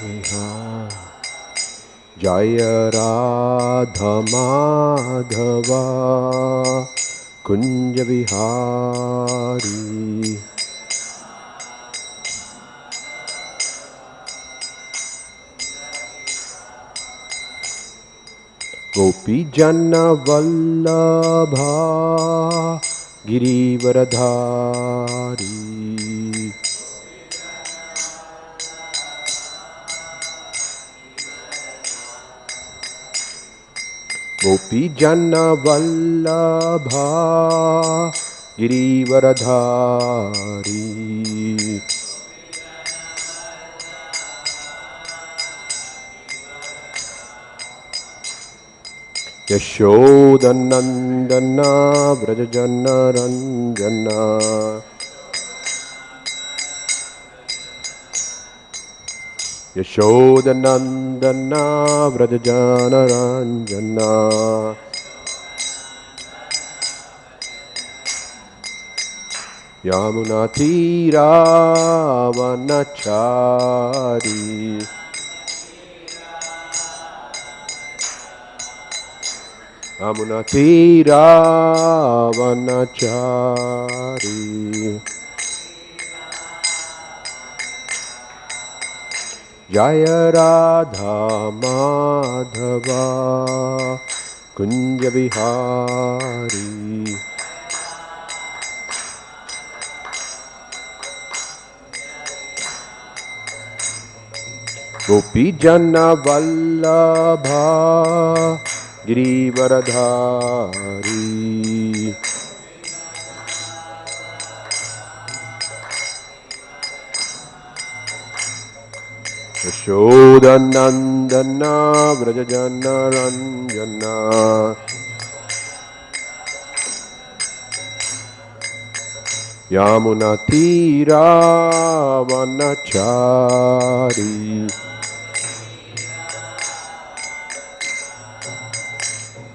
Vihara Jaya Radha Madhava Kunja Vihari Gopi Jana Vallabha Girivaradhari Gopi Jana Vallabha Girivaradhari Yashodanandana Vrajajana Ranjana Yashodanandana Vrajajana Ranjana Yamunatira Vanachari Yamunatira Vanachari Jaya Radha Madhava Kunja Vihari Gopi Jana Vallabha Girivaradhari Yashodanandana Vrajajana Ranjana Yamunatira Vanachari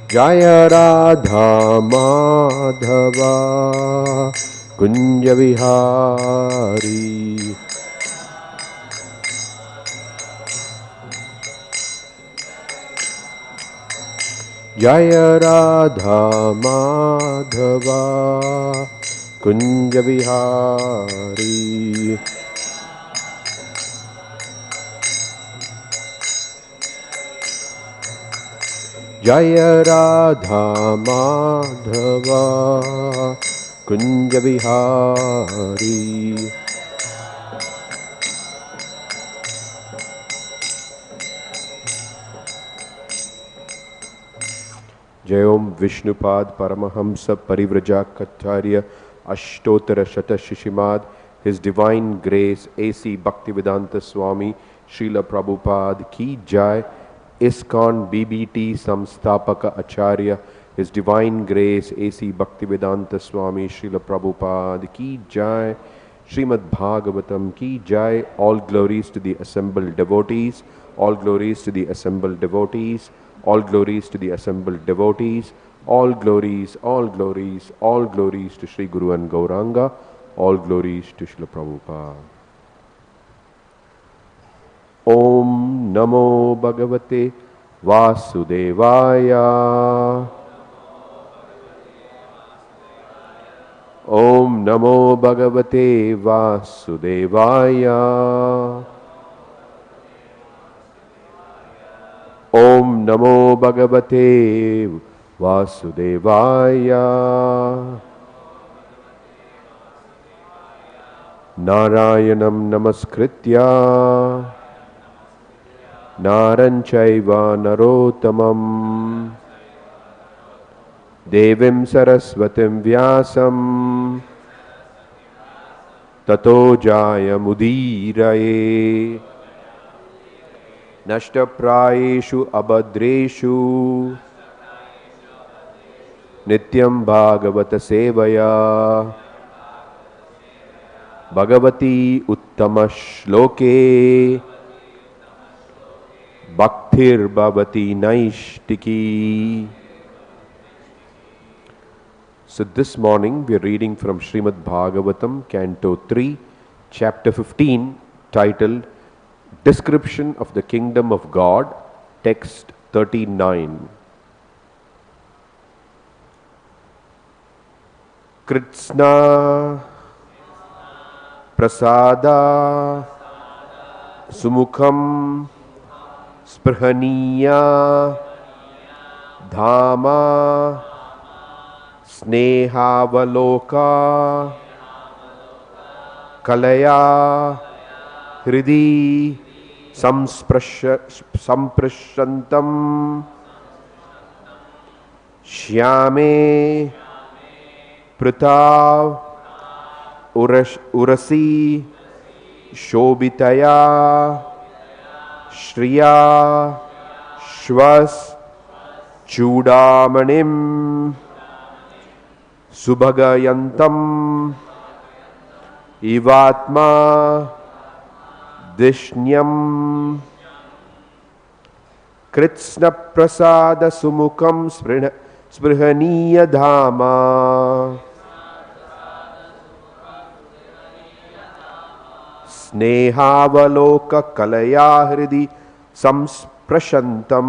Jaya Radha Madhava Kunja Vihari Jaya Radha Madhava Kunja Vihari Jaya Radha Madhava Kunja Vihari Jayom Vishnupad Paramahamsa Parivrajakatarya Ashtotara Shata Shishimad His Divine Grace A.C. Bhaktivedanta Swami Srila Prabhupada Ki Jai ISKCON BBT Samstapaka Acharya His Divine Grace A.C. Bhaktivedanta Swami Srila Prabhupada Ki Jai Srimad Bhagavatam Ki Jai. All glories to the assembled devotees, all glories to the assembled devotees, all glories to the assembled devotees, all glories, all glories, all glories to Sri Guru and Gauranga, all glories to Srila Prabhupada. Om Namo Bhagavate Vasudevaya. Om Namo Bhagavate Vasudevaya. Om Namo Bhagavate Vasudevaya. Narayanam Namaskritya Naranchaiva Narottamam Devim Saraswatim Vyasam Tato Jayamudiraye Nashtaprayeshu Abhadreshu Nityam Bhagavata Sevaya Bhagavati Uttama Shloke Bhaktir Bhavati Naishtiki So this morning we are reading from Srimad Bhagavatam, Canto 3, Chapter 15, titled Description of the Kingdom of God, text 39. kṛtsna-prasāda-sumukhaṁ spṛhaṇīya-dhāma snehāvaloka-kalayā hṛdi saṁspṛśantam śyāme pṛthāv urasi śobhitayā śriyā svaś cūḍā-maṇim subhagayantam ivātma-dhiṣṇyam kṛtsna-prasāda-sumukhaṁ spṛhaṇīya-dhāma snehāvaloka-kalayā hṛdi saṁspṛśantam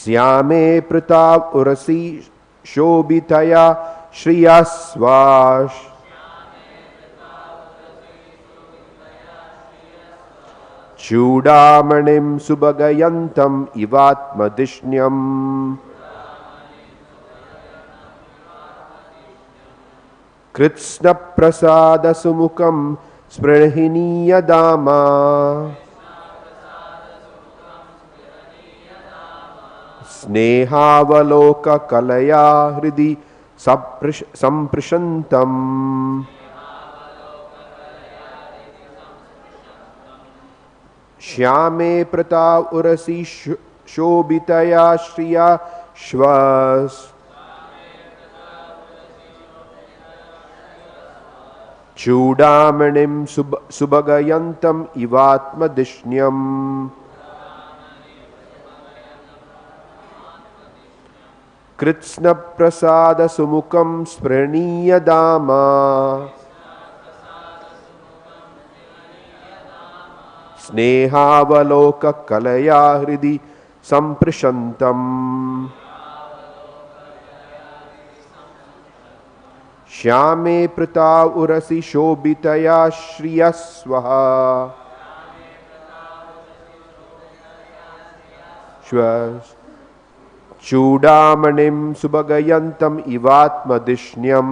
śyāme pṛthāv urasi śobhitayā śriyā svaś cūḍā-maṇiṁ subhagayantam ivātma-dhiṣṇyam kṛtsna-prasāda-sumukhaṁ spṛhaṇīya-dhāma snehāvaloka-kalayā hṛdi saṁspṛśantam śyāme pṛthāv urasi śobhitayā śriyā svaś cūḍāmaṇiṁ subhagayantam ivātma-dhiṣṇyam kṛtsna-prasāda-sumukhaṁ spṛhaṇīya-dhāma snehāvaloka-kalayā hṛdi saṁspṛśantam śyāme pṛthāv urasi śobhitayā śriyā svaḥ cūḍā-maṇiṁ subhagayantam ivātma-dhiṣṇyam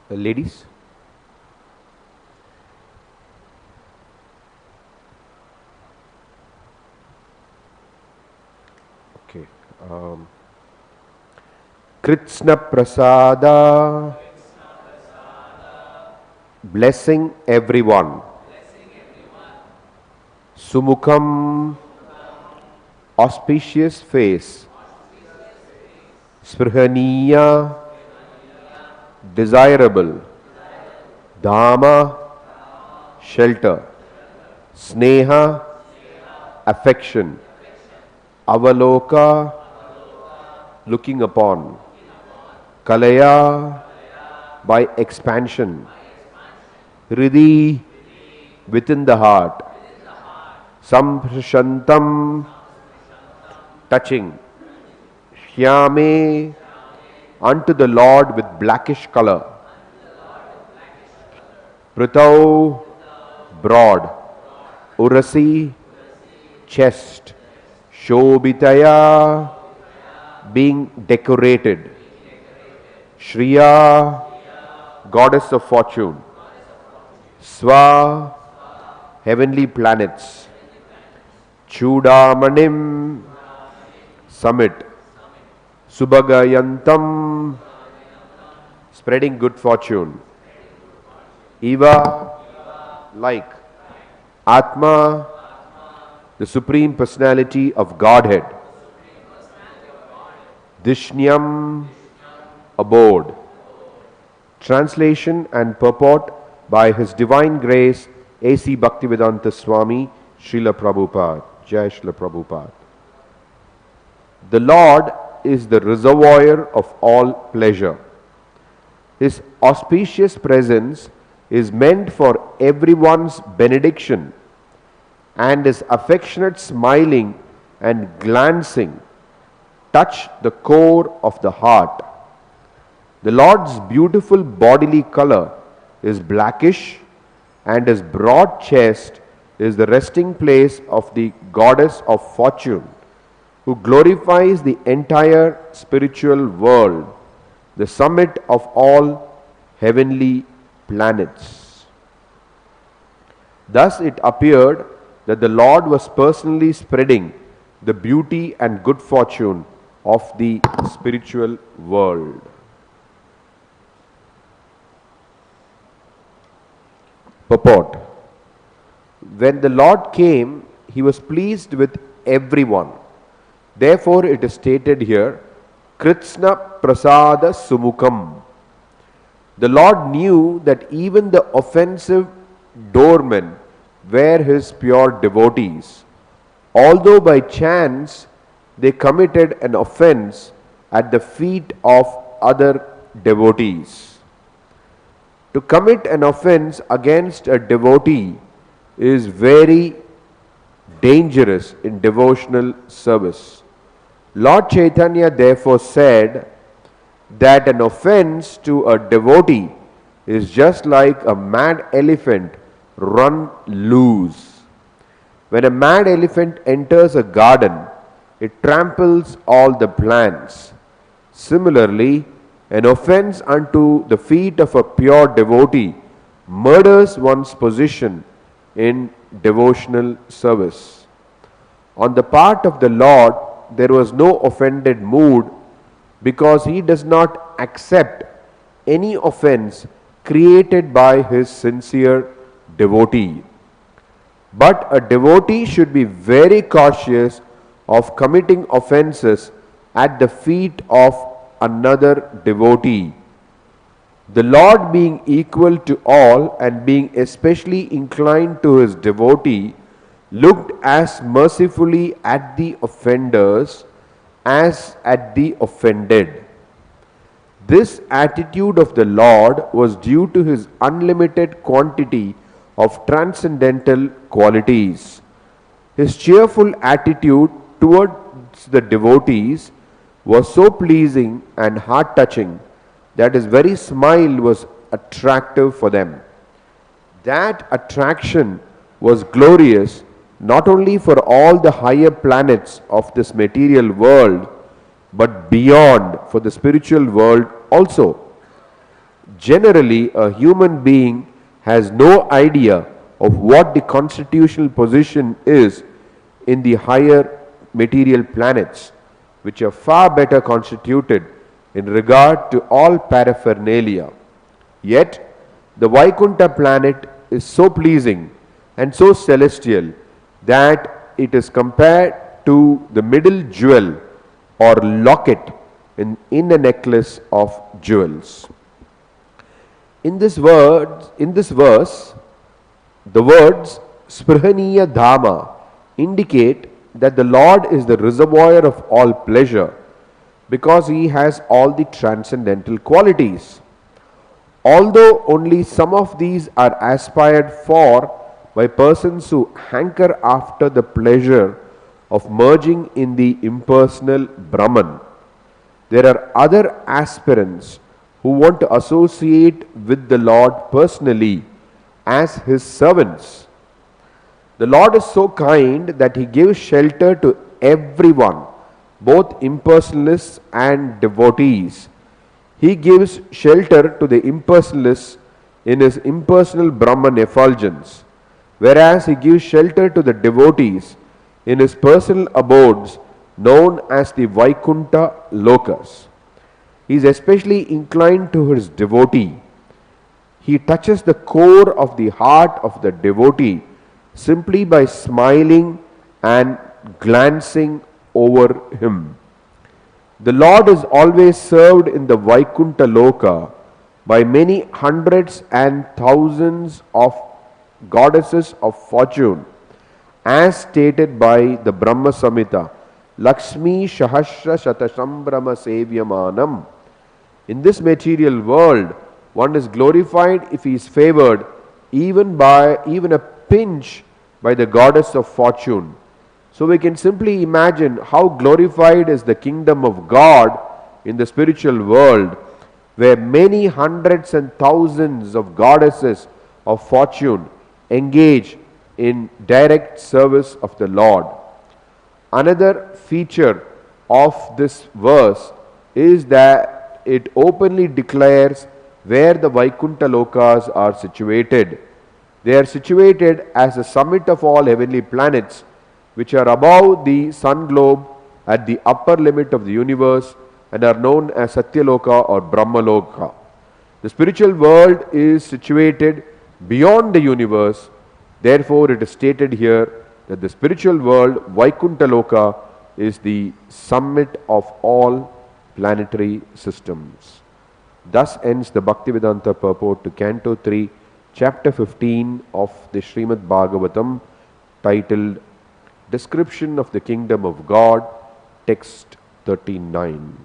Ladies? Okay. Kṛtsna-prasāda, blessing everyone. Su-mukham, auspicious face. spṛhaṇīya, desirable. Dhāma, shelter. Sneha, affection. Avaloka, looking upon. Kalayā, by expansion. Hṛdi, within the heart. saṁspṛśantam, touching. śyāme, unto the Lord with blackish color. pṛthau, broad. Urasi, chest. śobhitayā, being decorated. śriyā, goddess of fortune. svaḥ, heavenly planets. cūḍā-maṇim, summit. subhagayantam, spreading good fortune. like. ātma, the Supreme Personality of Godhead. dhiṣṇyam, abode. Translation and purport by His Divine Grace A.C. Bhaktivedanta Swami Srila Prabhupada. Jai Srila Prabhupada. The Lord is the reservoir of all pleasure. His auspicious presence is meant for everyone's benediction, and His affectionate smiling and glancing touch the core of the heart. The Lord's beautiful bodily color is blackish, and His broad chest is the resting place of the goddess of fortune, who glorifies the entire spiritual world, the summit of all heavenly planets. Thus it appeared that the Lord was personally spreading the beauty and good fortune of the spiritual world. Purport. When the Lord came, He was pleased with everyone. Therefore it is stated here, kṛtsna-prasāda-sumukhaṁ. The Lord knew that even the offensive doormen were His pure devotees, although by chance they committed an offense at the feet of other devotees. To commit an offense against a devotee is very dangerous in devotional service. Lord Caitanya therefore said that an offense to a devotee is just like a mad elephant run loose. When a mad elephant enters a garden, it tramples all the plants. Similarly, an offense unto the feet of a pure devotee murders one's position in devotional service. On the part of the Lord, there was no offended mood, because He does not accept any offense created by His sincere devotee. But a devotee should be very cautious of committing offenses at the feet of another devotee. The Lord, being equal to all and being especially inclined to His devotee, looked as mercifully at the offenders as at the offended. This attitude of the Lord was due to His unlimited quantity of transcendental qualities. His cheerful attitude towards the devotees was so pleasing and heart-touching that His very smile was attractive for them. That attraction was glorious not only for all the higher planets of this material world, but beyond for the spiritual world also. Generally, a human being has no idea of what the constitutional position is in the higher material planets, which are far better constituted in regard to all paraphernalia. Yet, the Vaikunta planet is so pleasing and so celestial that it is compared to the middle jewel or locket in a necklace of jewels. In this verse, the words spṛhaṇīya-dhāma indicate that the Lord is the reservoir of all pleasure because He has all the transcendental qualities. Although only some of these are aspired for by persons who hanker after the pleasure of merging in the impersonal Brahman, there are other aspirants who want to associate with the Lord personally as His servants. The Lord is so kind that He gives shelter to everyone, both impersonalists and devotees. He gives shelter to the impersonalists in His impersonal Brahman effulgence, whereas He gives shelter to the devotees in His personal abodes known as the Vaikunta lokas. He is especially inclined to His devotee. He touches the core of the heart of the devotee simply by smiling and glancing over him. The Lord is always served in the Vaikunta Loka by many hundreds and thousands of goddesses of fortune, as stated by the Brahma Samhita, Lakshmi Sahasra Shatashambrahma Sevyamanam. In this material world, one is glorified if he is favored even a pinch by the goddess of fortune. So we can simply imagine how glorified is the kingdom of God in the spiritual world, where many hundreds and thousands of goddesses of fortune engage in direct service of the Lord. Another feature of this verse is that it openly declares where the Vaikunta Lokas are situated. They are situated as the summit of all heavenly planets, which are above the sun globe at the upper limit of the universe and are known as Satyaloka or Brahmaloka. The spiritual world is situated beyond the universe. Therefore, it is stated here that the spiritual world, Vaikunta Loka, is the summit of all planetary systems. Thus ends the Bhaktivedanta purport to Canto 3, Chapter 15 of the Srimad Bhagavatam, titled Description of the Kingdom of God, Text 39.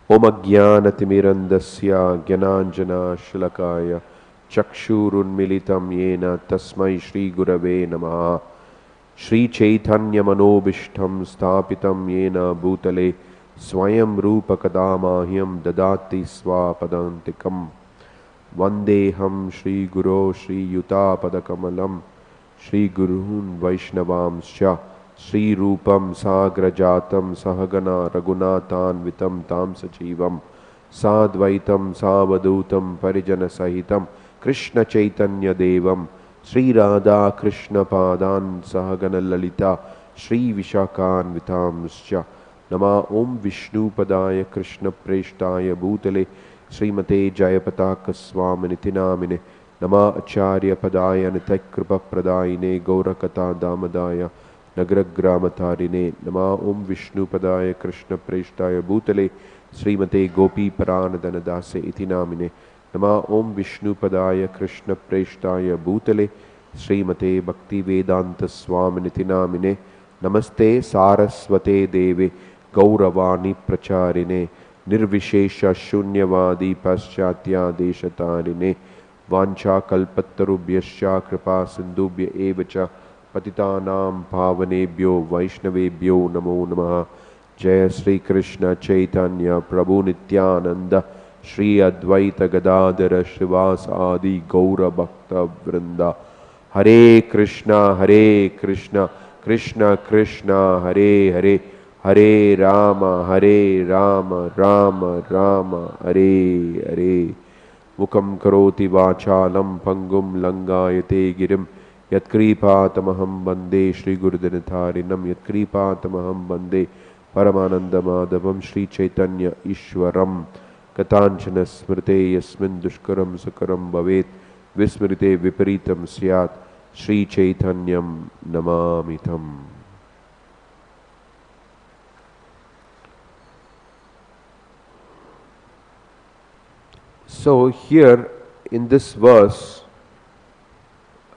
Om Ajnanatimirandasya Gyananjana Shalakaya Chakshurunmilitam Yena Tasmai Shri Gurave Namaha Shri Caitanya Manobishtam Sthapitam Yena Bhutale Swayam Rupa Kadamahyam Dadati Swapadantikam Vandeham Shri Guru Shri Yuta Padakamalam Shri Gurun Vaishnavamscha Shri Rupam Sagrajatam Sahagana Raghunathan Vitam Tam Sachivam Sadvaitam Savadutam Parijana Sahitam Krishna Caitanya Devam Sri Radha Krishna Padan Sahagana Lalita Shri Vishakan Vitamscha Nama Om Vishnu Padaya Krishna Preshtaya Bhutale Srimate Jayapataka Swamini Namine Nama Acharya Padaya Nitakripa Pradayine Gaurakata Damadaya Nagragramatharine Nama Om Vishnu Padaya Krishna Preshtaya Bhutale Srimate Gopi Paranadana Iti Namine Nama Om Vishnu Padaya Krishna Preshtaya Bhutale Srimate Bhakti Vedanta Swaminiti Namine Namaste Saraswate Deve Gauravani Pracharine Nirvishesha Shunyavadi Paschatya Deshatarine Vancha Kalpattarubhyascha Kripa Sindubhya Evacha Patitanam Pavanebhyo Vaishnavebhyo Namo Namaha Jaya Sri Krishna Chaitanya Prabhu Nityananda Shri Advaita Gadadhara Shrivas Adi Gaura Bhakta Vrinda Hare Krishna Krishna Krishna Hare Hare Hare Rama, Hare Rama, Rama Rama, Hare Hare. Mukham karoti vācālam pangum langāyate girim yatkripatamaham bande Shri Gurudhanatharinam yatkripatamaham bande Paramanandamadavam Shri Caitanya Ishwaram Katanchana smrte yasmin dushkaram sukaram bhavet vismrite viparitam syat Shri Caitanyam namamitam. So here in this verse,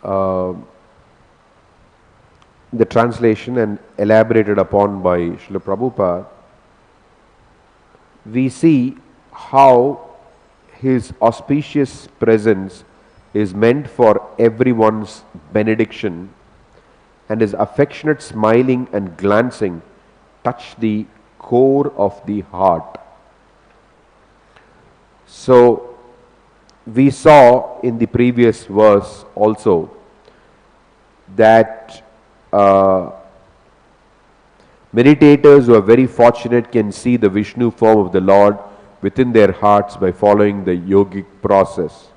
the translation and elaborated upon by Srila Prabhupada, we see how his auspicious presence is meant for everyone's benediction, and his affectionate smiling and glancing touch the core of the heart. So we saw in the previous verse also that meditators who are very fortunate can see the Vishnu form of the Lord within their hearts by following the yogic process.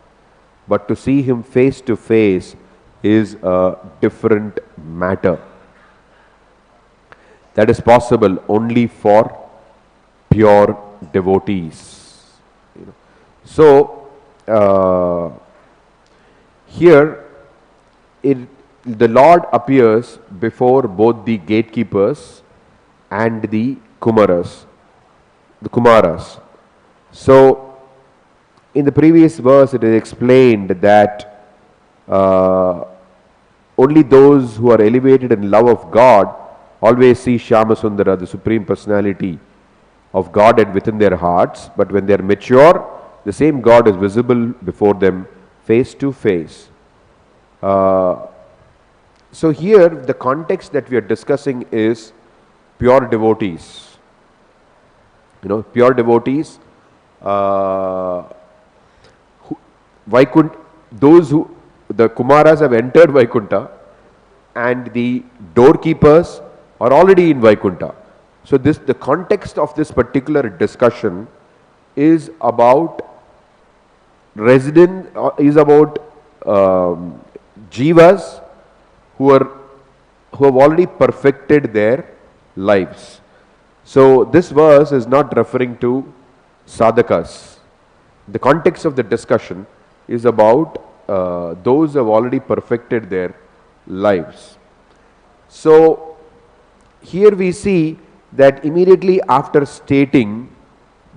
But to see him face to face is a different matter. That is possible only for pure devotees. So, here the Lord appears before both the gatekeepers and the Kumaras. So, in the previous verse it is explained that only those who are elevated in love of God always see Shyama Sundara, the Supreme Personality of Godhead within their hearts, but when they are mature, the same God is visible before them face to face. So here the context that we are discussing is pure devotees. Pure devotees, those who, the Kumaras have entered Vaikuntha and the doorkeepers are already in Vaikuntha. So the context of this particular discussion is about jivas who have already perfected their lives. So this verse is not referring to sadhakas. The context of the discussion is about those who have already perfected their lives. So here we see that immediately after stating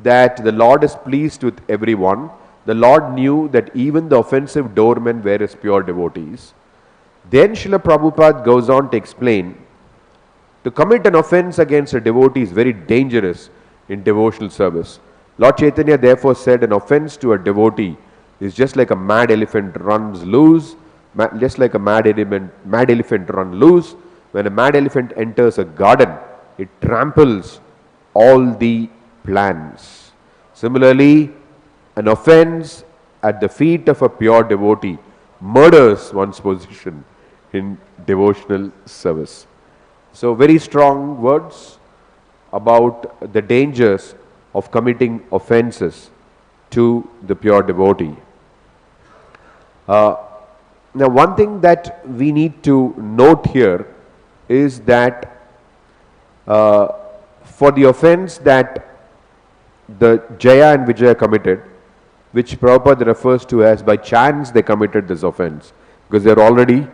that the Lord is pleased with everyone, the Lord knew that even the offensive doormen were his pure devotees. Then Srila Prabhupada goes on to explain, to commit an offense against a devotee is very dangerous in devotional service. Lord Caitanya therefore said, an offense to a devotee is just like a mad elephant runs loose, just like a mad elephant run loose. When a mad elephant enters a garden, it tramples all the plants. Similarly, an offense at the feet of a pure devotee murders one's position in devotional service. So very strong words about the dangers of committing offenses to the pure devotee. Now one thing that we need to note here is that for the offense that the Jaya and Vijaya committed, which Prabhupada refers to as by chance they committed this offense, because they are already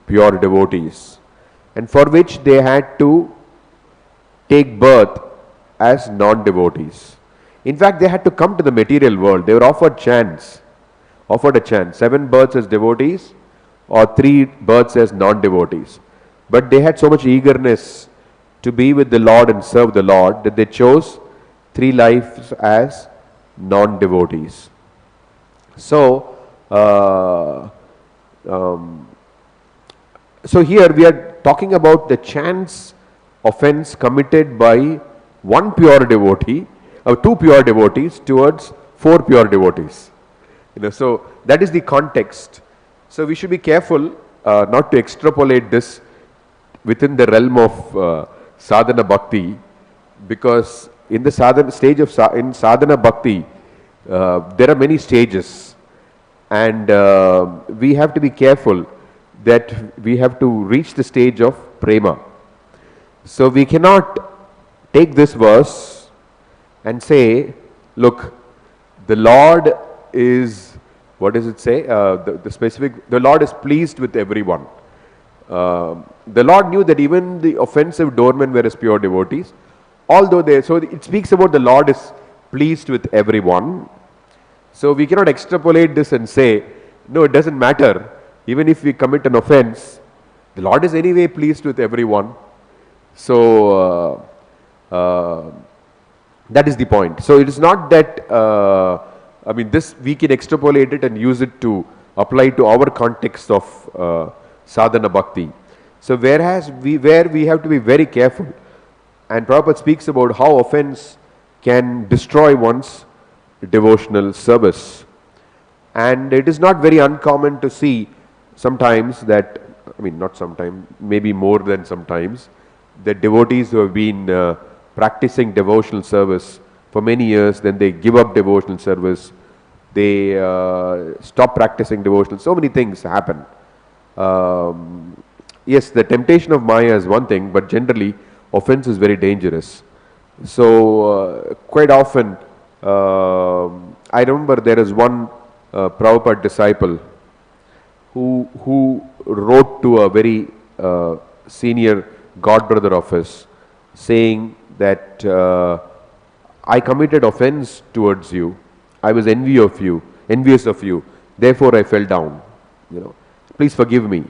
pure devotees, and for which they had to take birth as non-devotees. In fact, they had to come to the material world. They were offered a chance, 7 births as devotees or 3 births as non-devotees. But they had so much eagerness to be with the Lord and serve the Lord that they chose 3 lives as non-devotees. So, so here we are talking about the chance offense committed by one pure devotee, or 2 pure devotees towards 4 pure devotees. So that is the context. So we should be careful not to extrapolate this within the realm of sadhana bhakti because in the sadhana stage of in sadhana bhakti, there are many stages, and we have to be careful that we have to reach the stage of prema. So we cannot take this verse and say, look, the Lord is, what does it say? The Lord is pleased with everyone. The Lord knew that even the offensive doormen were as pure devotees, although so it speaks about the Lord is pleased with everyone. So we cannot extrapolate this and say, no, it doesn't matter. Even if we commit an offense, the Lord is anyway pleased with everyone. So that is the point. So it is not that, this we can extrapolate it and use it to apply to our context of sadhana bhakti. So where we have to be very careful, and Prabhupada speaks about how offense can destroy one's devotional service. And it is not very uncommon to see sometimes that, not sometimes, maybe more than sometimes, that devotees who have been practicing devotional service for many years, then they give up devotional service, they stop practicing devotional, so many things happen. Yes, the temptation of Maya is one thing, but generally offense is very dangerous. So quite often, I remember there is one Prabhupada disciple who wrote to a very senior godbrother of his, saying that I committed offense towards you, I was envious of you, therefore I fell down. Please forgive me.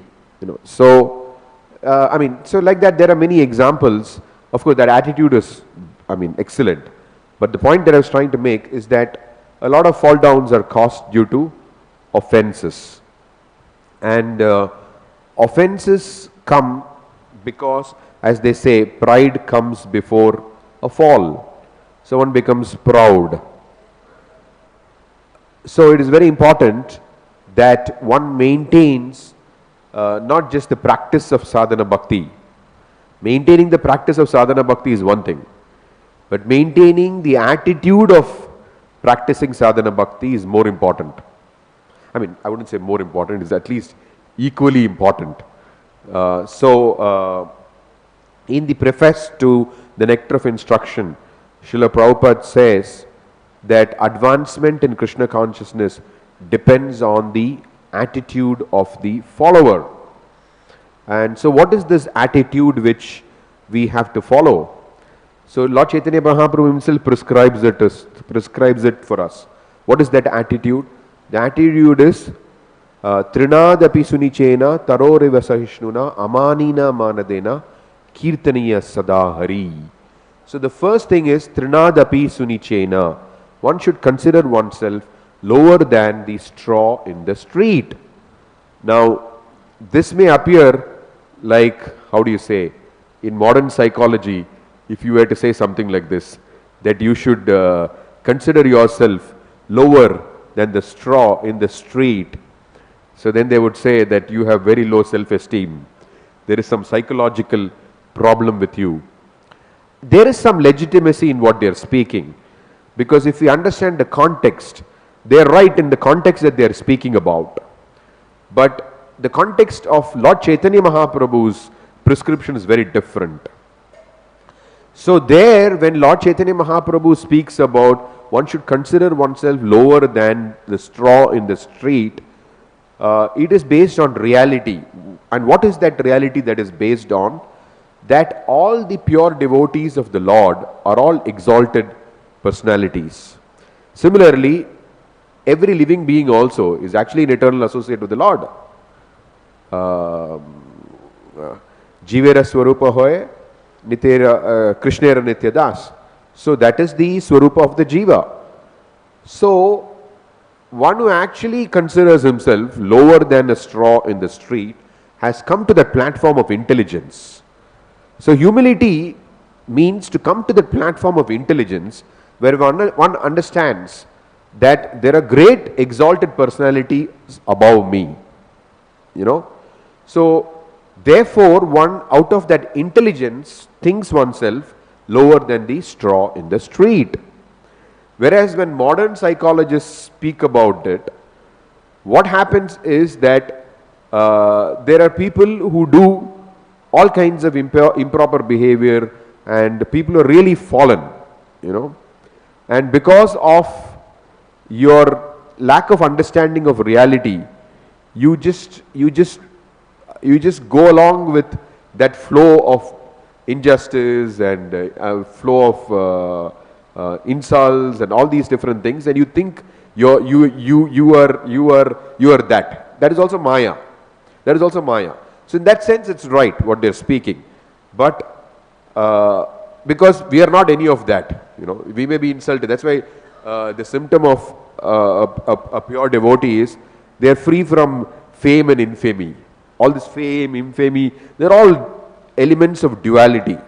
So like that, there are many examples. Of course, that attitude is, excellent. But the point that I was trying to make is that a lot of fall downs are caused due to offenses. And offenses come because, as they say, pride comes before a fall. So one becomes proud. So it is very important that one maintains not just the practice of sadhana bhakti. Maintaining the practice of sadhana bhakti is one thing, but maintaining the attitude of practicing sadhana bhakti is more important. I wouldn't say more important, it's at least equally important. In the preface to the Nectar of Instruction, Srila Prabhupada says that advancement in Krishna consciousness depends on the attitude of the follower. And so what is this attitude which we have to follow? So Lord Chaitanya Mahaprabhu himself prescribes it for us. What is that attitude? The attitude is Trinadapi sunichena taroriva sahishnuna amanina manadena kirtaniya sadahari. So the first thing is Trinadapi sunichena. One should consider oneself lower than the straw in the street. Now, this may appear like, how do you say, in modern psychology, if you were to say something like this, that you should consider yourself lower than the straw in the street. So then they would say that you have very low self-esteem. There is some psychological problem with you. There is some legitimacy in what they are speaking, because if we understand the context, they are right in the context that they are speaking about. But the context of Lord Chaitanya Mahaprabhu's prescription is very different. So there, when Lord Chaitanya Mahaprabhu speaks about one should consider oneself lower than the straw in the street, it is based on reality. And what is that reality that is based on? That all the pure devotees of the Lord are all exalted personalities. Similarly, every living being also is actually an eternal associate with the Lord. Jivera Swarupa Hoye, Krishnera Nitya Das. So that is the Swarupa of the Jiva. So one who actually considers himself lower than a straw in the street has come to that platform of intelligence. So humility means to come to the platform of intelligence where one understands that there are great exalted personalities above me. So therefore one out of that intelligence thinks oneself lower than the straw in the street. Whereas when modern psychologists speak about it, what happens is that there are people who do all kinds of improper behavior, and people are really fallen, and because of your lack of understanding of reality, you just go along with that flow of injustice and flow of insults and all these different things, and you think you are that. That is also Maya. That is also Maya. So in that sense, it's right what they're speaking, but because we are not any of that, we may be insulted. That's why the symptom of a pure devotee is they are free from fame and infamy. All this fame, infamy, they're all elements of duality.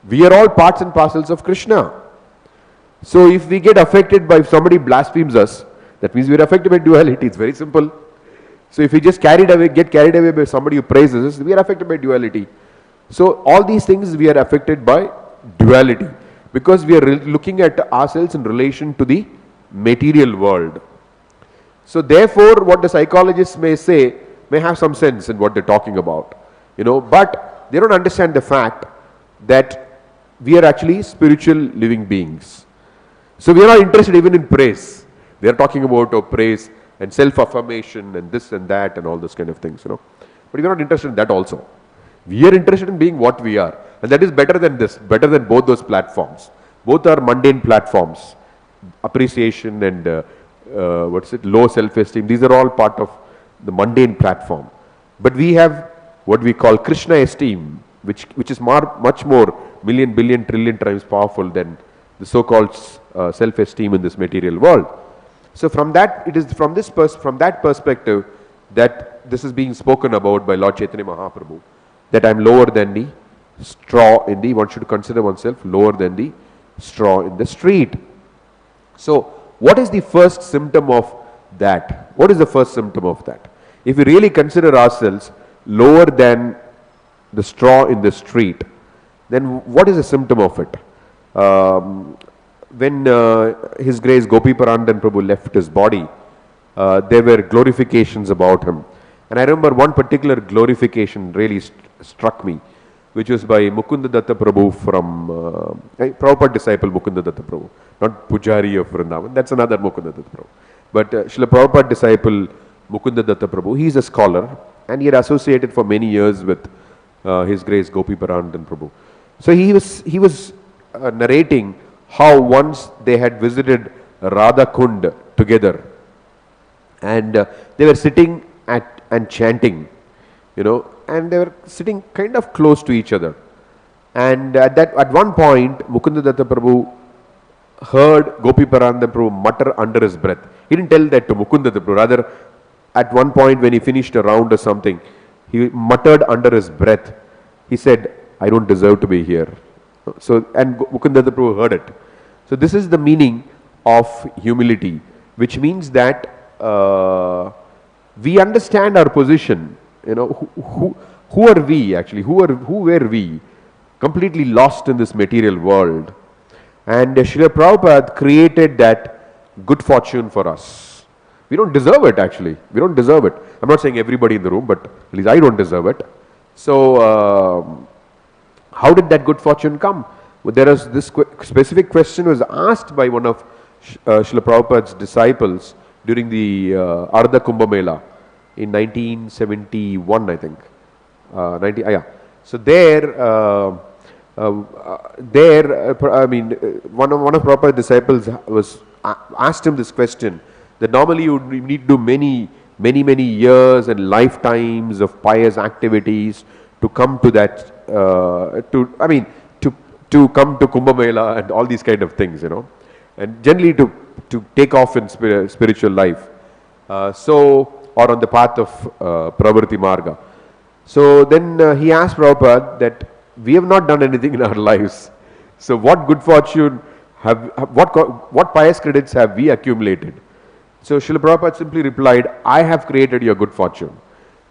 We are all parts and parcels of Krishna. So if we get affected by, if somebody blasphemes us, that means we are affected by duality. It's very simple. So if we just get carried away by somebody who praises us, we are affected by duality. So all these things we are affected by duality, because we are looking at ourselves in relation to the material world. So therefore, what the psychologists may say may have some sense in what they're talking about, but they don't understand the fact that we are actually spiritual living beings. So we are not interested even in praise. They are talking about praise and self-affirmation and this and that and all those kind of things, But we are not interested in that also. We are interested in being what we are. And that is better than this, better than both those platforms. Both are mundane platforms. Appreciation and low self-esteem. These are all part of the mundane platform. But we have what we call Krishna esteem, which is much more million, billion, trillion times powerful than the so-called self-esteem in this material world. So from that, it is from that perspective that this is being spoken about by Lord Chaitanya Mahaprabhu, that I am lower than the straw in the, one should consider oneself lower than the straw in the street. So what is the first symptom of that? What is the first symptom of that? If we really consider ourselves lower than the straw in the street, then what is the symptom of it? When His Grace Gopi-Parandan Prabhu left his body, there were glorifications about him. And I remember one particular glorification really struck me, which was by Mukunda Datta Prabhu from Prabhupada disciple Mukunda Datta Prabhu, not Pujari of Vrindavan, that's another Mukunda Datta Prabhu. But Srila Prabhupada disciple Mukunda Datta Prabhu, he is a scholar and he had associated for many years with His Grace Gopi-Parandan Prabhu. So he was narrating how once they had visited Radha Kund together, and they were sitting and chanting, and they were sitting kind of close to each other. And at one point, Mukunda Datta Prabhu heard Gopi-Parandan Prabhu mutter under his breath. He didn't tell that to Mukunda Datta Prabhu. Rather, at one point when he finished a round or something, he muttered under his breath. He said, "I don't deserve to be here." So, and Mukunda Datta Prabhu heard it. So this is the meaning of humility, which means that we understand our position. Who are we actually? Who were we? Completely lost in this material world. And Srila Prabhupada created that good fortune for us. We don't deserve it actually. We don't deserve it. I'm not saying everybody in the room, but at least I don't deserve it. So how did that good fortune come? Well, there is this specific question was asked by one of Srila Prabhupada's disciples during the Ardha Kumbh Mela in 1971, I think. So one of Prabhupada's disciples asked him this question, that normally you need to do many years and lifetimes of pious activities to come to that, to come to Kumbh Mela and all these kind of things, and generally to take off in spiritual life, or on the path of Pravritti Marga. So then he asked Prabhupada that we have not done anything in our lives. So what good fortune what pious credits have we accumulated? So Srila Prabhupada simply replied, I have created your good fortune.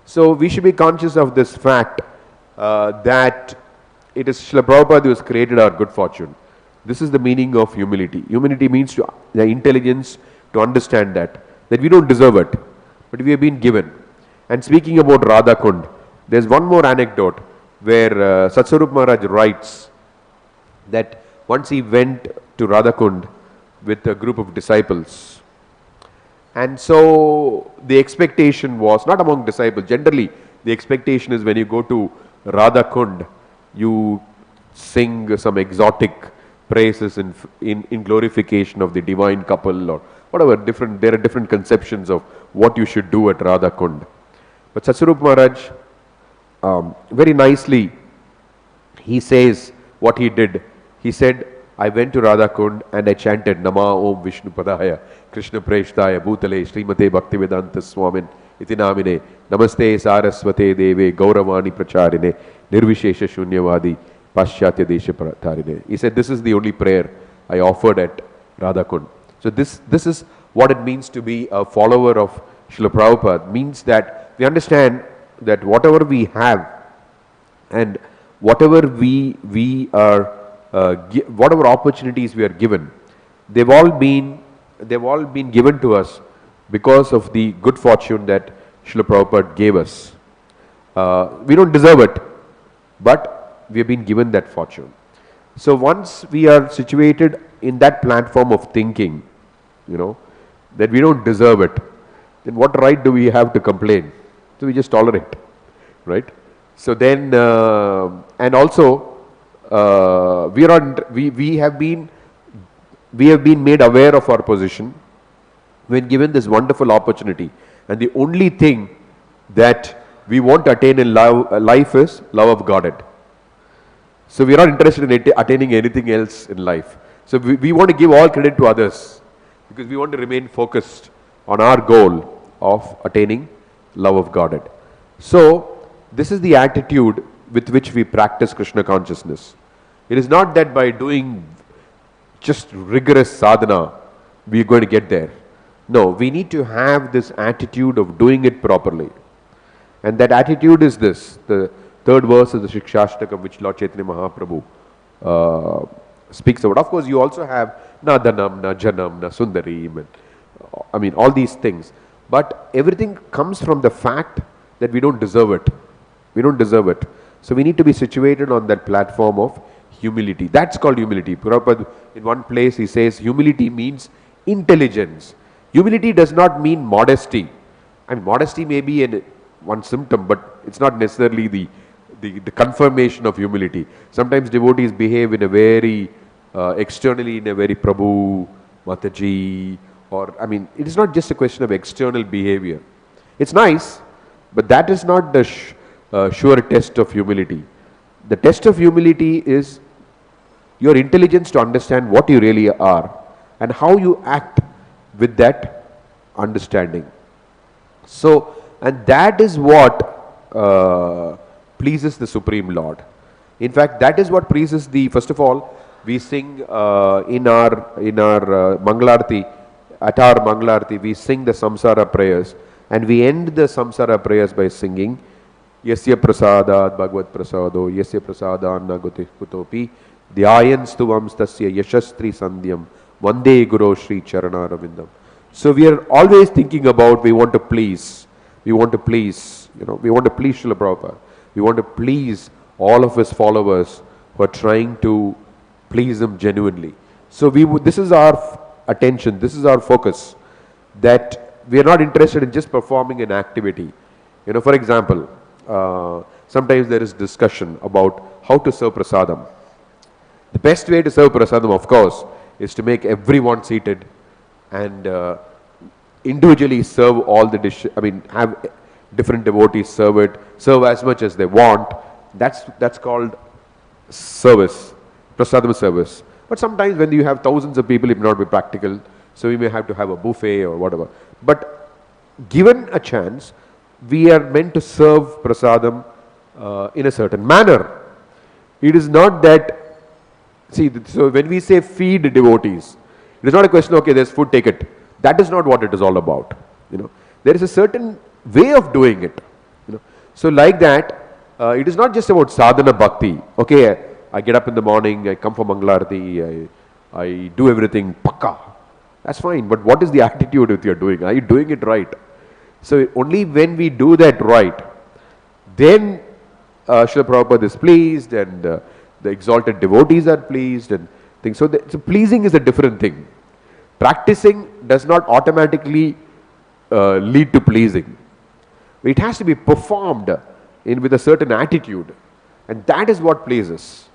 So we should be conscious of this fact that it is Srila Prabhupada who has created our good fortune. This is the meaning of humility. Humility means the intelligence to understand that we don't deserve it, but we have been given. And speaking about Radha Kund, there's one more anecdote where Satsarup Maharaj writes that once he went to Radha Kund with a group of disciples. And so the expectation was, not among disciples, generally the expectation is when you go to Radha Kund, you sing some exotic praises in glorification of the divine couple or whatever, there are different conceptions of what you should do at Radha Kund. But Satsarup Maharaj, very nicely, he says what he did. He said, I went to Radha Kund and I chanted Nama Om Vishnu Padaya kṛtsna-prasāda-sumukhaṁ Bhutale Srimate Bhaktivedanta Swamin Iti Namine Namaste Saraswate Deve Gauravani Pracharine Nirvishesha Shunyavadi Paschatya Desha Pratharine. He said, this is the only prayer I offered at Radha Kund. So this is what it means to be a follower of Srila Prabhupada. Means that we understand that whatever we have and whatever we are whatever opportunities we are given, they've all been given to us because of the good fortune that Srila Prabhupada gave us. We don't deserve it, but we have been given that fortune. So once we are situated in that platform of thinking, that we don't deserve it, then what right do we have to complain? So we just tolerate, right? So then, and also, we have been made aware of our position when given this wonderful opportunity, and the only thing that we want to attain in life is love of Godhead. So we are not interested in attaining anything else in life. So we want to give all credit to others because we want to remain focused on our goal of attaining love of Godhead. So this is the attitude with which we practice Krishna consciousness. It is not that by doing just rigorous sadhana we are going to get there. No, we need to have this attitude of doing it properly. And that attitude is this, the third verse of the Shikshashtakam, which Lord Chaitanya Mahaprabhu speaks about. Of course, you also have na dhanam, na janam, na sundarim, and all these things. But everything comes from the fact that we don't deserve it. We don't deserve it. So we need to be situated on that platform of humility. That's called humility. Prabhupada, in one place he says humility means intelligence. Humility does not mean modesty. Modesty may be one symptom, but it's not necessarily the confirmation of humility. Sometimes devotees behave in a very externally in a very Prabhu, Mataji, or it is not just a question of external behavior. It's nice, but that is not the sure test of humility. The test of humility is your intelligence to understand what you really are and how you act with that understanding. So, and that is what pleases the Supreme Lord. In fact, that is what pleases first of all, we sing in our Mangalarti, at our Mangalarti, we sing the Samsara prayers, and we end the Samsara prayers by singing Yasya prasadat bhagavad prasado, Yasya prasadan nagati kutopi, dhyayan stuvam stasya yashastri sandhyam, vande guru shri charana ravindam. So we are always thinking about we want to please Srila Prabhupada. We want to please all of his followers who are trying to please him genuinely. So this is our attention, this is our focus, that we are not interested in just performing an activity. For example, sometimes there is discussion about how to serve prasadam. The best way to serve prasadam, of course, is to make everyone seated and individually serve all the dishes. Have different devotees serve as much as they want. That's called service, prasadam service. But sometimes when you have thousands of people, it may not be practical. So we may have to have a buffet or whatever. But given a chance, we are meant to serve prasadam in a certain manner. It is not that, so when we say feed devotees, it is not a question, okay, there's food, take it. That is not what it is all about. There is a certain way of doing it. So like that, it is not just about sadhana bhakti. Okay, I get up in the morning, I come for Mangalarti, I do everything pakka. That's fine, but what is the attitude that you're doing? Are you doing it right? So only when we do that right, then Srila Prabhupada is pleased, and the exalted devotees are pleased, and things. So pleasing is a different thing. Practicing does not automatically lead to pleasing. It has to be performed with a certain attitude, and that is what pleases.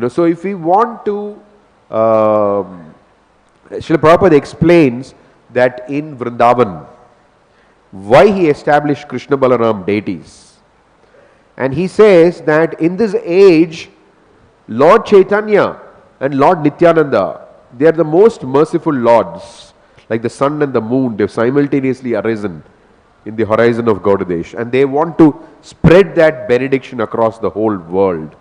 So if we want to, Srila Prabhupada explains that in Vrindavan, why he established Krishna Balaram deities. And he says that in this age, Lord Caitanya and Lord Nityananda, they are the most merciful lords. Like the sun and the moon, they have simultaneously arisen in the horizon of Gaudadesh, and they want to spread that benediction across the whole world.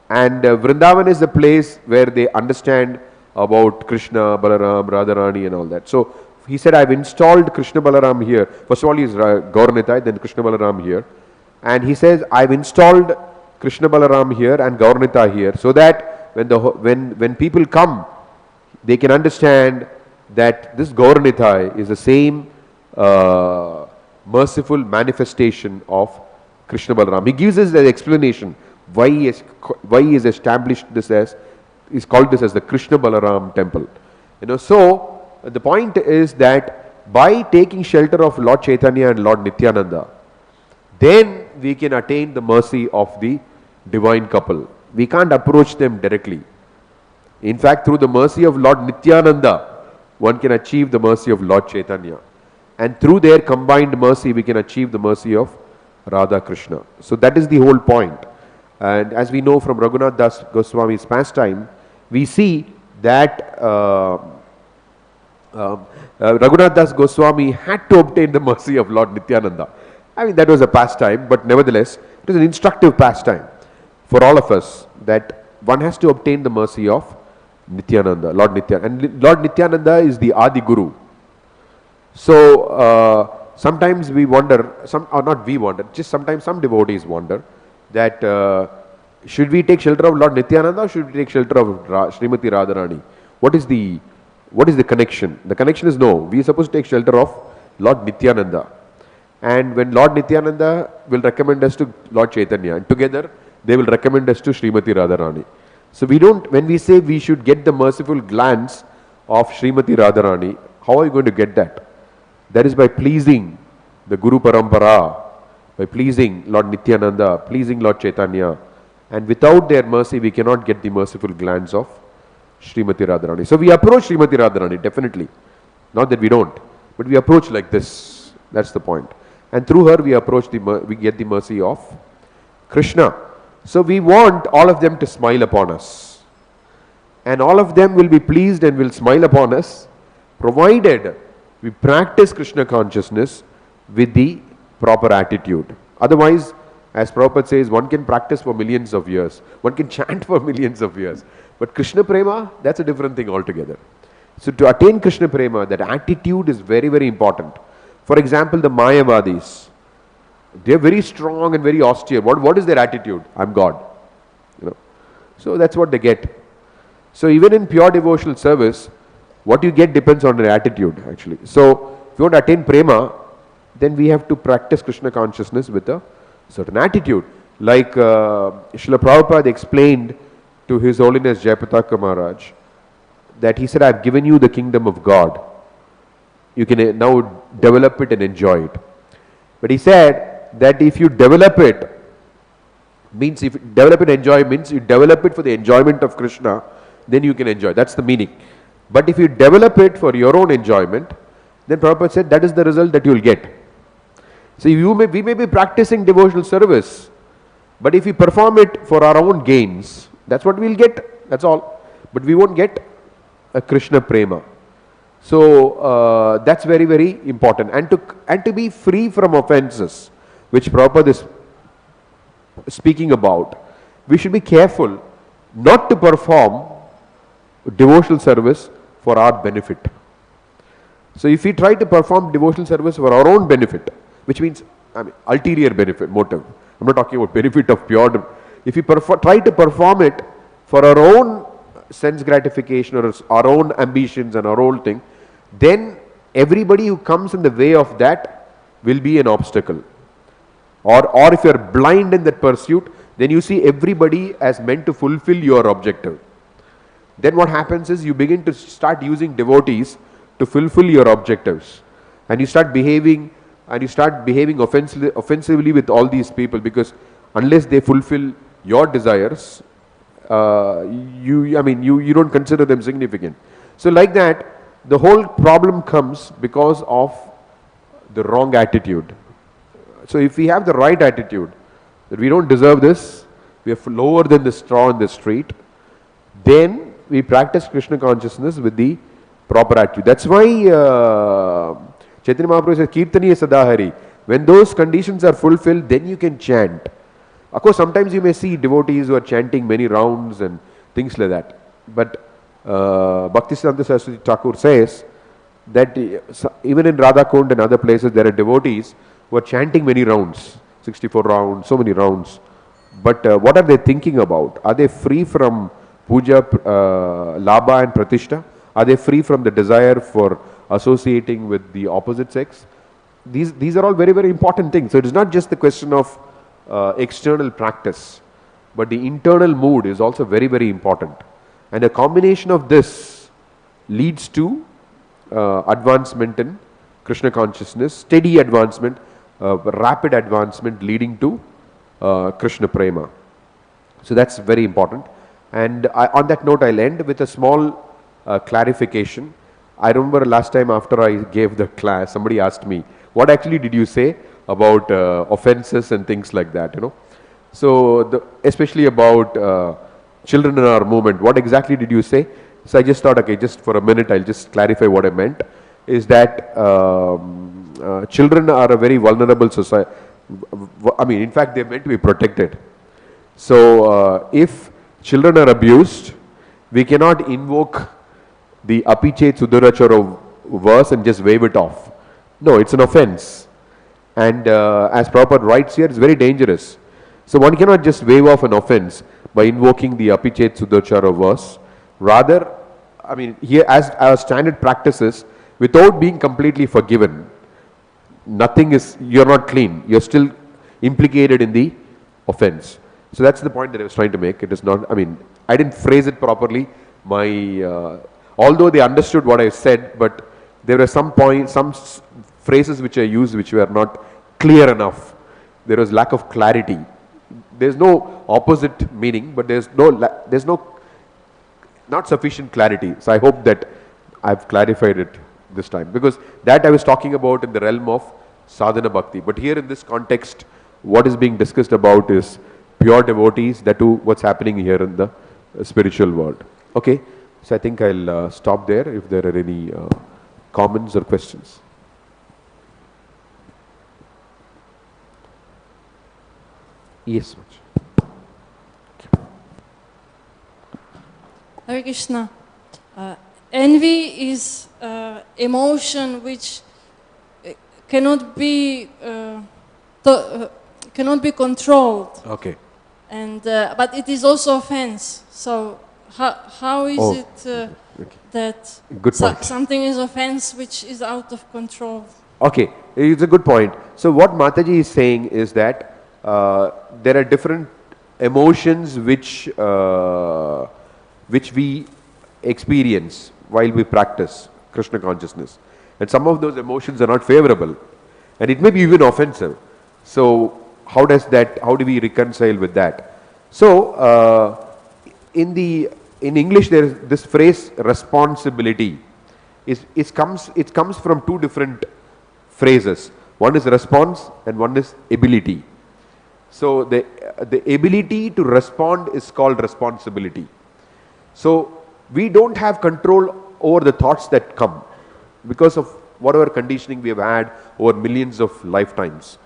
And Vrindavan is the place where they understand about Krishna, Balaram, Radharani and all that. So he said, I've installed Krishna Balaram here. First of all, he is Gauranitai, then Krishna Balaram here. And he says, I've installed Krishna Balaram here and Gauranitai here, so that when people come, they can understand that this Gauranitai is the same merciful manifestation of Krishna Balaram. He gives us an explanation why he has established this as, he's called this as the Krishna Balaram temple. So the point is that by taking shelter of Lord Caitanya and Lord Nityananda, then we can attain the mercy of the divine couple. We can't approach them directly. In fact, through the mercy of Lord Nityananda, one can achieve the mercy of Lord Caitanya. And through their combined mercy, we can achieve the mercy of Radha Krishna. So that is the whole point. And as we know from Raghunath Das Goswami's pastime, we see that Raghunath Das Goswami had to obtain the mercy of Lord Nityananda. I mean, that was a pastime, but nevertheless, it is an instructive pastime for all of us, that one has to obtain the mercy of Nityananda, Lord Nityananda. And Lord Nityananda is the Adi Guru. So sometimes we wonder, just sometimes some devotees wonder that should we take shelter of Lord Nityananda or should we take shelter of Srimati Radharani? What is the connection? The connection is no. We are supposed to take shelter of Lord Nityananda. And when Lord Nityananda will recommend us to Lord Caitanya, and together they will recommend us to Srimati Radharani. So when we say we should get the merciful glance of Srimati Radharani, how are you going to get that? That is by pleasing the Guru Parampara, by pleasing Lord Nityananda, pleasing Lord Caitanya. And without their mercy, we cannot get the merciful glance of Srimati Radharani. So we approach Srimati Radharani, definitely. Not that we don't, but we approach like this. That's the point. And through her, we get the mercy of Krishna. So we want all of them to smile upon us. And all of them will be pleased and will smile upon us, provided we practice Krishna consciousness with the proper attitude. Otherwise, as Prabhupada says, one can practice for millions of years. One can chant for millions of years. But Krishna Prema, that's a different thing altogether. So to attain Krishna Prema, that attitude is very, very important. For example, the Mayavadis, they are very strong and very austere. What is their attitude? I'm God. So that's what they get. So even in pure devotional service, what you get depends on their attitude, actually. So if you want to attain Prema, then we have to practice Krishna consciousness with a certain attitude. Like Srila Prabhupada explained to His Holiness Jayapataka Maharaj, that he said, I've given you the kingdom of God. You can now develop it and enjoy it. But he said that if you develop it, means if you develop and enjoy means you develop it for the enjoyment of Krishna, then you can enjoy. That's the meaning. But if you develop it for your own enjoyment, then Prabhupada said that is the result that you will get. So we may be practicing devotional service, but if we perform it for our own gains, that's what we'll get. That's all. But we won't get a Krishna Prema. So that's very, very important. And to be free from offenses, which Prabhupada is speaking about, we should be careful not to perform devotional service for our benefit. So if we try to perform devotional service for our own benefit, which means ulterior benefit, motive. I'm not talking about benefit of pure If we try to perform it for our own sense gratification or our own ambitions and our own thing, then everybody who comes in the way of that will be an obstacle. Or if you are blind in that pursuit, then you see everybody as meant to fulfill your objective. Then what happens is you begin to start using devotees to fulfill your objectives, and you start behaving offensively with all these people, because unless they fulfill your desires, you don't consider them significant. So like that, the whole problem comes because of the wrong attitude. So if we have the right attitude, that we don't deserve this, we are lower than the straw in the street, then we practice Krishna consciousness with the proper attitude. That's why Chaitanya Mahaprabhu says, Kirtaniya-sadahari. When those conditions are fulfilled, then you can chant. Of course, sometimes you may see devotees who are chanting many rounds and things like that. But Bhaktisiddhanta Saraswati Thakur says that even in Radha Kund and other places, there are devotees who are chanting many rounds, 64 rounds, so many rounds. But what are they thinking about? Are they free from puja, labha and pratishta? Are they free from the desire for associating with the opposite sex? These are all very, very important things. So it is not just the question of external practice, but the internal mood is also very, very important. And a combination of this leads to advancement in Krishna consciousness, steady advancement, rapid advancement leading to Krishna prema. So that's very important. And on that note, I'll end with a small clarification. I remember last time after I gave the class, somebody asked me, what actually did you say about offenses and things like that, So especially about children in our movement, what exactly did you say? So I just thought, okay, just for a minute, I'll just clarify what I meant. Is that children are a very vulnerable society. In fact, they're meant to be protected. So if children are abused, we cannot invoke the apichet sudurachara verse and just wave it off. No, it's an offense. And as Prabhupada writes here, it's very dangerous. So one cannot just wave off an offense by invoking the apichet sudurachara verse. Rather, here as our standard practices, without being completely forgiven, you're not clean. You're still implicated in the offense. So that's the point that I was trying to make. It is not, I didn't phrase it properly. Although they understood what I said, but there were some phrases which I used which were not clear enough. There was lack of clarity. There's no opposite meaning, but there's not sufficient clarity. So I hope that I've clarified it this time, because that I was talking about in the realm of sadhana bhakti. But here in this context, what is being discussed about is pure devotees, that too what's happening here in the spiritual world. Okay, so I think I'll stop there if there are any comments or questions. Yes, much. Hare Krishna. Envy is emotion which cannot be controlled. Okay. And but it is also offense. So how is it that something is offense which is out of control? Okay, it's a good point. So what Mataji is saying is that there are different emotions which we experience while we practice Krishna consciousness, and some of those emotions are not favorable, and it may be even offensive. So how do we reconcile with that? So in English there is this phrase responsibility. It comes from two different phrases. One is response and one is ability. So the ability to respond is called responsibility. So we don't have control over the thoughts that come because of whatever conditioning we have had over millions of lifetimes.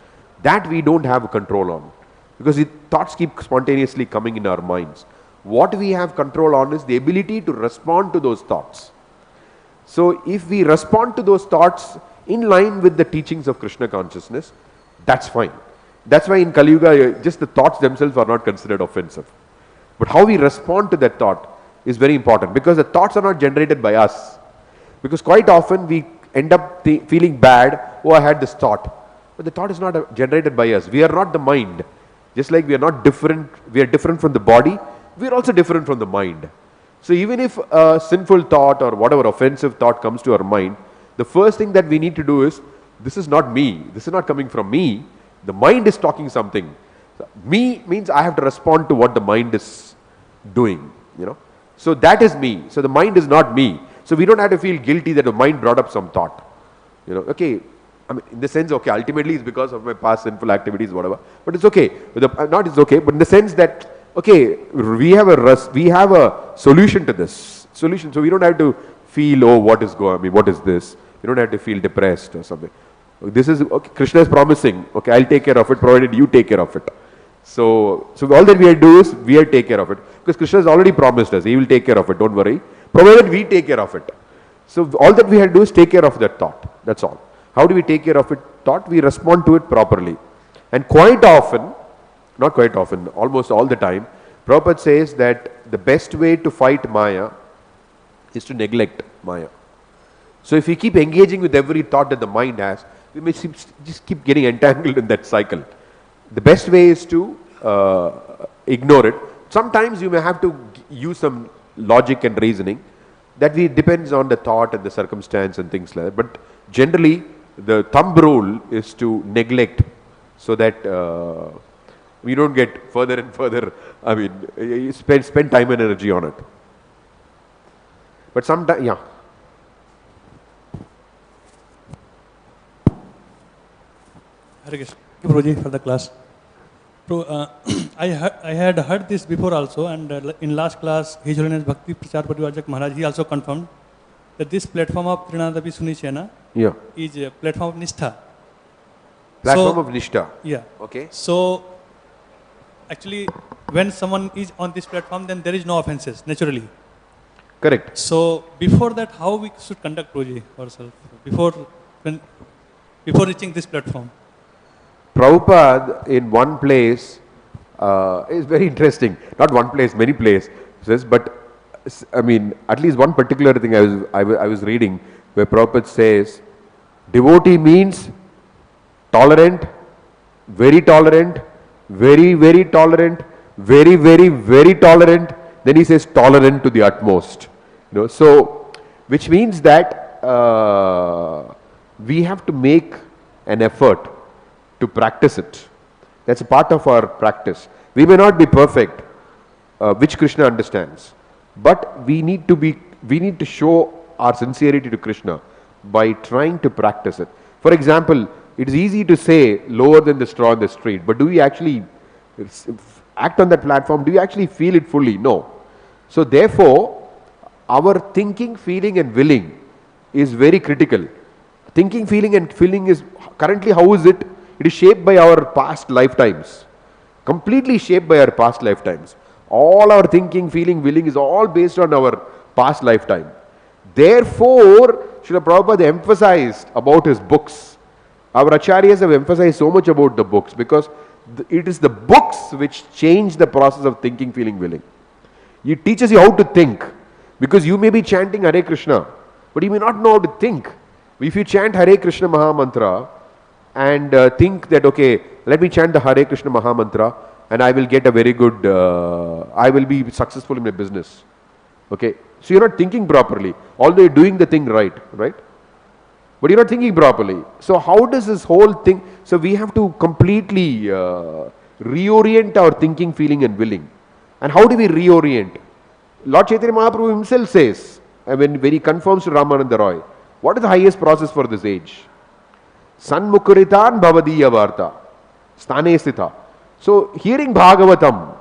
That we don't have control on, because the thoughts keep spontaneously coming in our minds. What we have control on is the ability to respond to those thoughts. So if we respond to those thoughts in line with the teachings of Krishna consciousness, that's fine. That's why in Kali Yuga, just the thoughts themselves are not considered offensive. But how we respond to that thought is very important, because the thoughts are not generated by us. Because quite often we end up feeling bad, oh, I had this thought. But the thought is not generated by us. We are not the mind. Just like we are not different, we are different from the body, we are also different from the mind. So even if a sinful thought or whatever offensive thought comes to our mind, the first thing that we need to do is, this is not me, this is not coming from me, the mind is talking something. Me means I have to respond to what the mind is doing, you know. So that is me. So the mind is not me. So we don't have to feel guilty that the mind brought up some thought. You know, okay, I mean, in the sense, okay, ultimately it's because of my past sinful activities, whatever. But it's okay. Not it's okay, but in the sense that, okay, we have a solution to this. Solution. So we don't have to feel, oh, what is this? We don't have to feel depressed or something. This is, okay, Krishna is promising, okay, I'll take care of it, provided you take care of it. So all that we have to do is, we have to take care of it. Because Krishna has already promised us, he will take care of it, don't worry. Provided we take care of it. So all that we have to do is take care of that thought. That's all. How do we take care of it? Thought, we respond to it properly. And quite often, not quite often, almost all the time, Prabhupada says that the best way to fight Maya is to neglect Maya. So if we keep engaging with every thought that the mind has, we may just keep getting entangled in that cycle. The best way is to ignore it. Sometimes you may have to use some logic and reasoning. That depends on the thought and the circumstance and things like that. But generally, the thumb rule is to neglect, so that we don't get further and further. I mean, you spend time and energy on it. But sometimes, yeah. Hare Krishna. Thank you, Prabhuji, for the class. I had heard this before also, and in last class, His Holiness Bhakti Prachar Parivarjak Maharaj, he also confirmed that this platform of Trinadapi Sunichena is a platform of Nishtha. Platform of Nishtha. Yeah. Okay. So, actually, when someone is on this platform, then there is no offenses, naturally. Correct. So, before that, how we should conduct Prabhuji ourselves, before reaching this platform? Prabhupada in one place is very interesting. Not one place, many places, but I mean, at least one particular thing I was reading where Prabhupada says, devotee means tolerant, very tolerant, very, very tolerant, very, very, very tolerant. Then he says tolerant to the utmost. You know, so which means that we have to make an effort to practice it. That's a part of our practice. We may not be perfect, which Krishna understands, but we need to show our sincerity to Krishna by trying to practice it. For example, it is easy to say lower than the straw in the street, but do we actually act on that platform? Do we actually feel it fully? No. So therefore, our thinking, feeling and willing is very critical. Thinking, feeling and feeling is currently, how is it? It is shaped by our past lifetimes. Completely shaped by our past lifetimes. All our thinking, feeling, willing is all based on our past lifetime. Therefore, Srila Prabhupada emphasized about his books. Our acharyas have emphasized so much about the books, because it is the books which change the process of thinking, feeling, willing. It teaches you how to think, because you may be chanting Hare Krishna, but you may not know how to think. If you chant Hare Krishna Maha Mantra and think that, okay, let me chant the Hare Krishna Maha Mantra and I will get a very good, I will be successful in my business. Okay, so you're not thinking properly, although you're doing the thing right? But you're not thinking properly. So how does this whole thing, so we have to completely reorient our thinking, feeling and willing. And how do we reorient? Lord Chaitanya Mahaprabhu himself says, when he confirms to Ramananda Roy, what is the highest process for this age? Sanmukuritan bhavadiya varta, sthane sthita. So hearing Bhagavatam,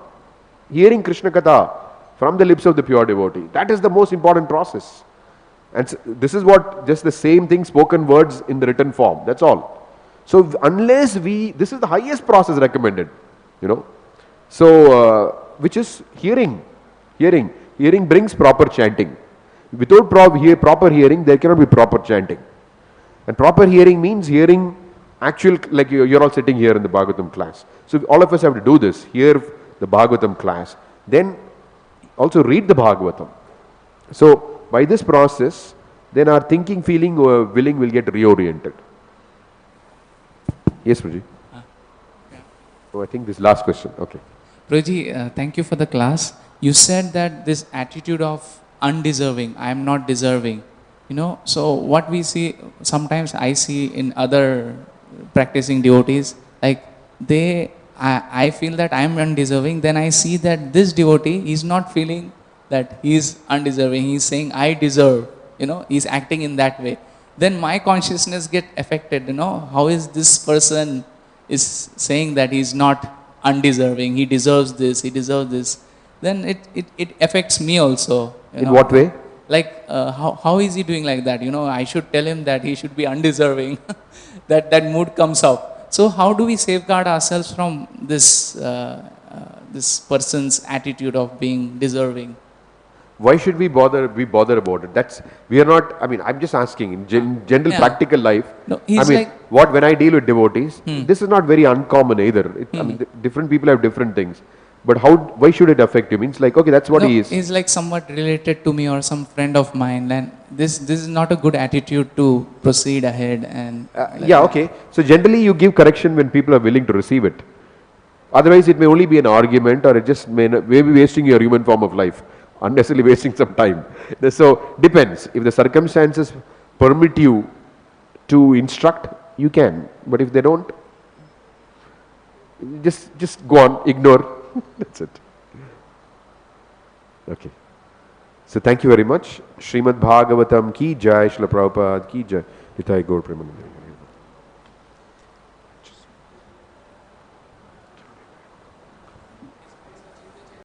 hearing Krishna Katha from the lips of the pure devotee, that is the most important process. And this is what, just the same thing, spoken words in the written form, that's all. So unless this is the highest process recommended, So, which is hearing. Hearing brings proper chanting. Without proper hearing, there cannot be proper chanting. And proper hearing means hearing actual, like you're all sitting here in the Bhagavatam class. So all of us have to do this, hear the Bhagavatam class, then also read the Bhagavatam. So by this process, then our thinking, feeling, willing will get reoriented. Yes, Prabhuji. Oh, I think this last question. Okay. Prabhuji, thank you for the class. You said that this attitude of undeserving, I am not deserving, so what we see, sometimes I see in other practicing devotees, like I feel that I am undeserving, then I see that this devotee is not feeling that he is undeserving, he is saying I deserve, he is acting in that way. Then my consciousness get affected, how is this person is saying that he is not undeserving, he deserves this, he deserves this. Then it affects me also. In what way? Like, how is he doing like that? I should tell him that he should be undeserving. that mood comes up. So how do we safeguard ourselves from this this person's attitude of being deserving? Why should we bother about it? We are not, I'm just asking, in general practical life, No, when I deal with devotees, this is not very uncommon either. Different people have different things. But why should it affect you? Means like, okay, that's what he is. He's like somewhat related to me or some friend of mine, and this is not a good attitude to proceed ahead. And okay. So generally you give correction when people are willing to receive it. Otherwise it may only be an argument, or it just may be wasting your human form of life, unnecessarily wasting some time. So depends. If the circumstances permit you to instruct, you can. But if they don't, just go on, ignore. That's it. Okay. So thank you very much. Srimad Bhagavatam ki jai, Srila Prabhupada ki jai. Nitai Gaur Premanande.